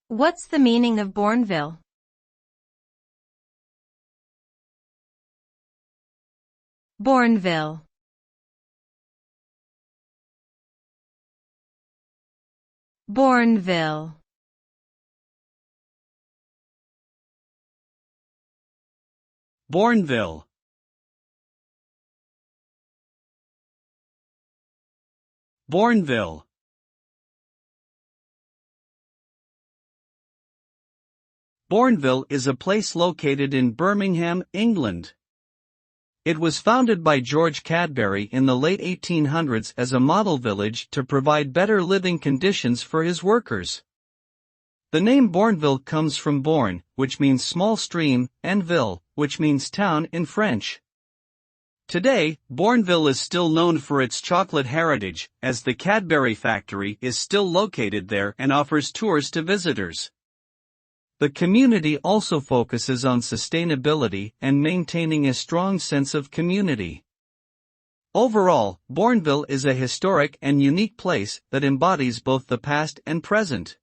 What's the meaning of Bournville? Bournville. Bournville. Bournville. Bournville. Bournville is a place located in Birmingham, England. It was founded by George Cadbury in the late 1800s as a model village to provide better living conditions for his workers. The name Bournville comes from Bourne, which means small stream, and ville, which means town in French. Today, Bournville is still known for its chocolate heritage, as the Cadbury factory is still located there and offers tours to visitors. The community also focuses on sustainability and maintaining a strong sense of community. Overall, Bournville is a historic and unique place that embodies both the past and present.